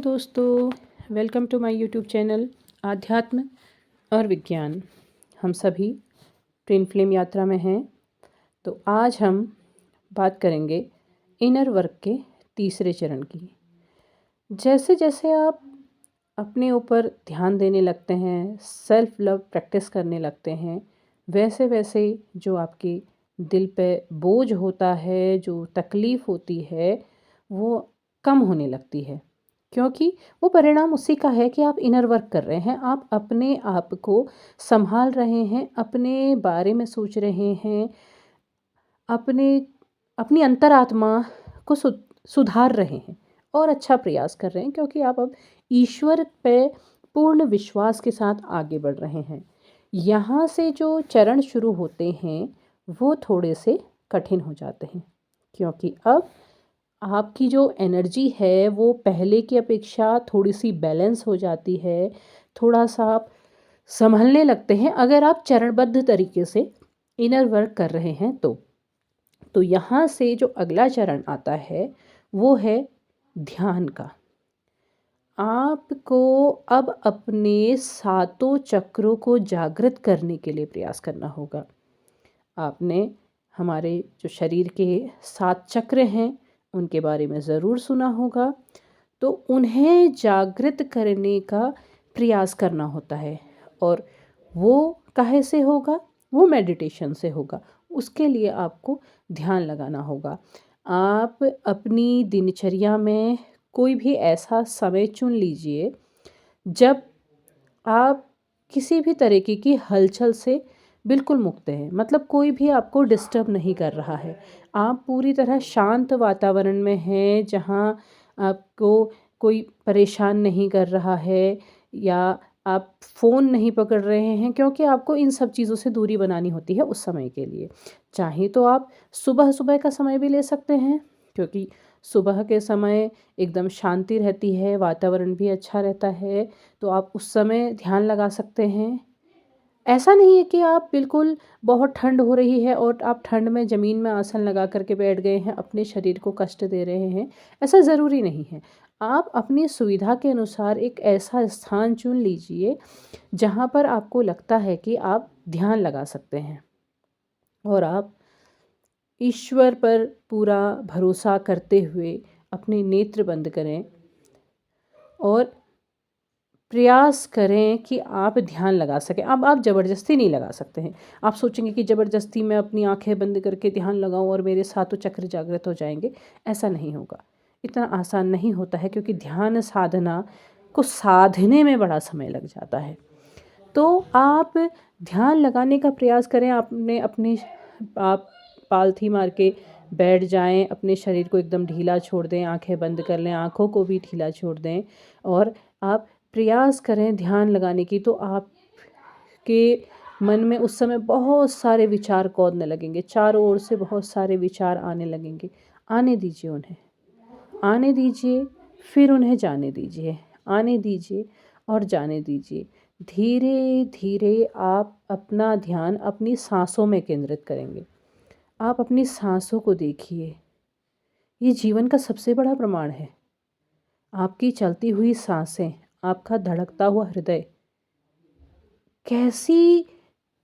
दोस्तों, welcome to my YouTube channel आध्यात्म और विज्ञान। हम सभी ट्विन फ्लेम यात्रा में हैं। तो आज हम बात करेंगे इनर वर्क के तीसरे चरण की। जैसे जैसे आप अपने ऊपर ध्यान देने लगते हैं, सेल्फ लव प्रैक्टिस करने लगते हैं, वैसे वैसे जो आपके दिल पे बोझ होता है, जो तकलीफ़ होती है, वो कम होने लगती है। क्योंकि वो परिणाम उसी का है कि आप इनर वर्क कर रहे हैं, आप अपने आप को संभाल रहे हैं, अपने बारे में सोच रहे हैं, अपने अपनी अंतरात्मा को सुधार रहे हैं और अच्छा प्रयास कर रहे हैं, क्योंकि आप अब ईश्वर पे पूर्ण विश्वास के साथ आगे बढ़ रहे हैं। यहाँ से जो चरण शुरू होते हैं वो थोड़े से कठिन हो जाते हैं, क्योंकि अब आपकी जो एनर्जी है वो पहले की अपेक्षा थोड़ी सी बैलेंस हो जाती है, थोड़ा सा आप संभलने लगते हैं अगर आप चरणबद्ध तरीके से इनर वर्क कर रहे हैं तो यहाँ से जो अगला चरण आता है वो है ध्यान का। आपको अब अपने सातों चक्रों को जागृत करने के लिए प्रयास करना होगा। आपने हमारे जो शरीर के 7 चक्र हैं उनके बारे में ज़रूर सुना होगा। तो उन्हें जागृत करने का प्रयास करना होता है, और वो काहे से होगा? वो मेडिटेशन से होगा। उसके लिए आपको ध्यान लगाना होगा। आप अपनी दिनचर्या में कोई भी ऐसा समय चुन लीजिए जब आप किसी भी तरीके की हलचल से बिल्कुल मुक्त हैं, मतलब कोई भी आपको डिस्टर्ब नहीं कर रहा है। आप पूरी तरह शांत वातावरण में हैं, जहाँ आपको कोई परेशान नहीं कर रहा है, या आप फ़ोन नहीं पकड़ रहे हैं, क्योंकि आपको इन सब चीज़ों से दूरी बनानी होती है उस समय के लिए। चाहे तो आप सुबह-सुबह का समय भी ले सकते हैं, क्योंकि सुबह के समय एकदम शांति रहती है, वातावरण भी अच्छा रहता है, तो आप उस समय ध्यान लगा सकते हैं। ऐसा नहीं है कि आप बिल्कुल बहुत ठंड हो रही है और आप ठंड में ज़मीन में आसन लगा कर के बैठ गए हैं, अपने शरीर को कष्ट दे रहे हैं, ऐसा ज़रूरी नहीं है। आप अपनी सुविधा के अनुसार एक ऐसा स्थान चुन लीजिए जहाँ पर आपको लगता है कि आप ध्यान लगा सकते हैं, और आप ईश्वर पर पूरा भरोसा करते हुए अपने नेत्र बंद करें और प्रयास करें कि आप ध्यान लगा सकें। अब आप ज़बरदस्ती नहीं लगा सकते हैं। आप सोचेंगे कि ज़बरदस्ती मैं अपनी आँखें बंद करके ध्यान लगाऊँ और मेरे सातों चक्र जागृत हो जाएँगे, ऐसा नहीं होगा। इतना आसान नहीं होता है, क्योंकि ध्यान साधना को साधने में बड़ा समय लग जाता है। तो आप ध्यान लगाने का प्रयास करें। आप पालथी मार के बैठ जाएँ, अपने शरीर को एकदम ढीला छोड़ दें, आँखें बंद कर लें, आँखों को भी ढीला छोड़ दें, और आप प्रयास करें ध्यान लगाने की। तो आपके मन में उस समय बहुत सारे विचार कौंधने लगेंगे, चारों ओर से बहुत सारे विचार आने लगेंगे। आने दीजिए उन्हें, आने दीजिए, फिर उन्हें जाने दीजिए, आने दीजिए और जाने दीजिए। धीरे धीरे आप अपना ध्यान अपनी सांसों में केंद्रित करेंगे। आप अपनी सांसों को देखिए, ये जीवन का सबसे बड़ा प्रमाण है। आपकी चलती हुई सांसें, आपका धड़कता हुआ हृदय, कैसी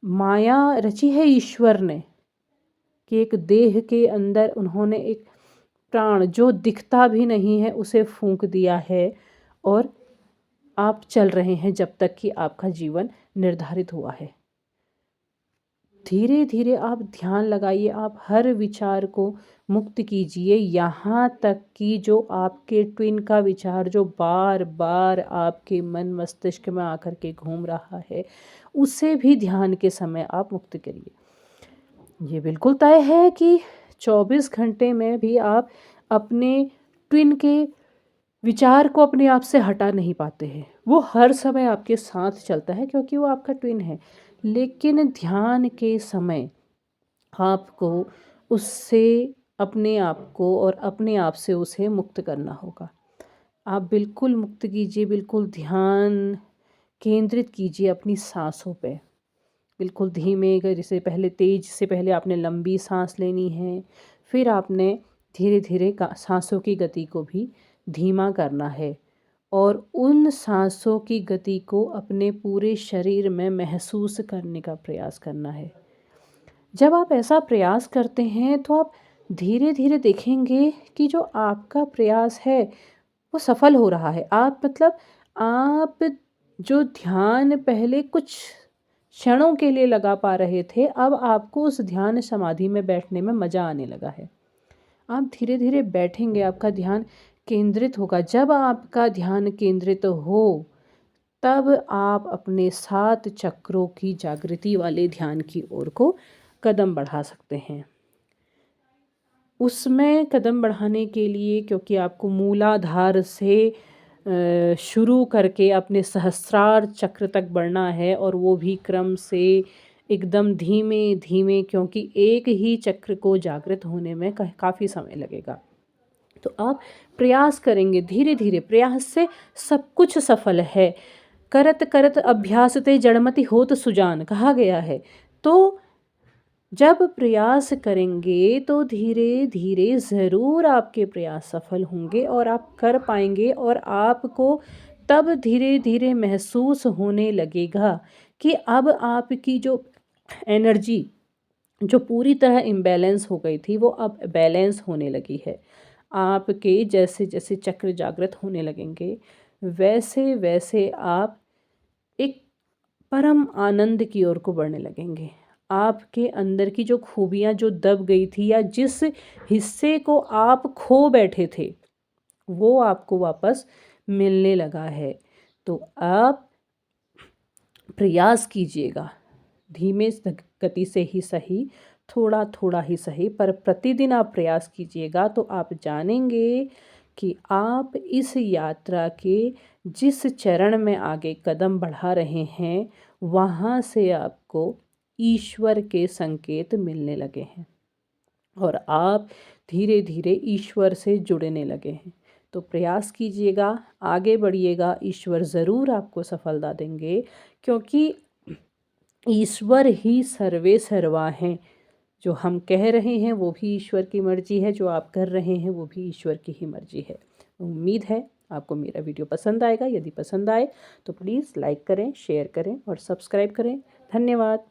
माया रची है ईश्वर ने कि एक देह के अंदर उन्होंने एक प्राण जो दिखता भी नहीं है उसे फूंक दिया है, और आप चल रहे हैं जब तक कि आपका जीवन निर्धारित हुआ है। धीरे धीरे आप ध्यान लगाइए, आप हर विचार को मुक्त कीजिए, यहाँ तक कि जो आपके ट्विन का विचार जो बार बार आपके मन मस्तिष्क में आकर के घूम रहा है, उसे भी ध्यान के समय आप मुक्त करिए। ये बिल्कुल तय है कि 24 घंटे में भी आप अपने ट्विन के विचार को अपने आप से हटा नहीं पाते हैं। वो हर समय आपके साथ चलता है, क्योंकि वो आपका ट्विन है। लेकिन ध्यान के समय आपको उससे अपने आप को और अपने आप से उसे मुक्त करना होगा। आप बिल्कुल मुक्त कीजिए, बिल्कुल ध्यान केंद्रित कीजिए अपनी सांसों पे। बिल्कुल धीमे, जैसे पहले तेज से पहले आपने लंबी सांस लेनी है, फिर आपने धीरे धीरे सांसों की गति को भी धीमा करना है, और उन सांसों की गति को अपने पूरे शरीर में महसूस करने का प्रयास करना है। जब आप ऐसा प्रयास करते हैं तो आप धीरे धीरे देखेंगे कि जो आपका प्रयास है वो सफल हो रहा है। आप जो ध्यान पहले कुछ क्षणों के लिए लगा पा रहे थे, अब आपको उस ध्यान समाधि में बैठने में मज़ा आने लगा है। आप धीरे धीरे बैठेंगे, आपका ध्यान केंद्रित होगा। जब आपका ध्यान केंद्रित हो तब आप अपने 7 चक्रों की जागृति वाले ध्यान की ओर को कदम बढ़ा सकते हैं। उसमें कदम बढ़ाने के लिए, क्योंकि आपको मूलाधार से शुरू करके अपने सहस्रार चक्र तक बढ़ना है, और वो भी क्रम से एकदम धीमे धीमे, क्योंकि एक ही चक्र को जागृत होने में काफ़ी समय लगेगा। तो आप प्रयास करेंगे धीरे धीरे, प्रयास से सब कुछ सफल है। करत करत अभ्यास ते जड़मति होत सुजान कहा गया है। तो जब प्रयास करेंगे तो धीरे धीरे ज़रूर आपके प्रयास सफल होंगे और आप कर पाएंगे, और आपको तब धीरे धीरे महसूस होने लगेगा कि अब आपकी जो एनर्जी जो पूरी तरह इम्बैलेंस हो गई थी वो अब बैलेंस होने लगी है। आपके जैसे जैसे चक्र जागृत होने लगेंगे वैसे वैसे आप एक परम आनंद की ओर को बढ़ने लगेंगे। आपके अंदर की जो खूबियाँ जो दब गई थी, या जिस हिस्से को आप खो बैठे थे, वो आपको वापस मिलने लगा है। तो आप प्रयास कीजिएगा, धीमे गति से ही सही, थोड़ा थोड़ा ही सही, पर प्रतिदिन आप प्रयास कीजिएगा तो आप जानेंगे कि आप इस यात्रा के जिस चरण में आगे कदम बढ़ा रहे हैं वहाँ से आपको ईश्वर के संकेत मिलने लगे हैं, और आप धीरे धीरे ईश्वर से जुड़ने लगे हैं। तो प्रयास कीजिएगा, आगे बढ़िएगा, ईश्वर ज़रूर आपको सफलता देंगे, क्योंकि ईश्वर ही सर्वे सर्वा हैं। जो हम कह रहे हैं वो भी ईश्वर की मर्जी है, जो आप कर रहे हैं वो भी ईश्वर की ही मर्जी है। उम्मीद है आपको मेरा वीडियो पसंद आएगा। यदि पसंद आए तो प्लीज़ लाइक करें, शेयर करें और सब्सक्राइब करें। धन्यवाद।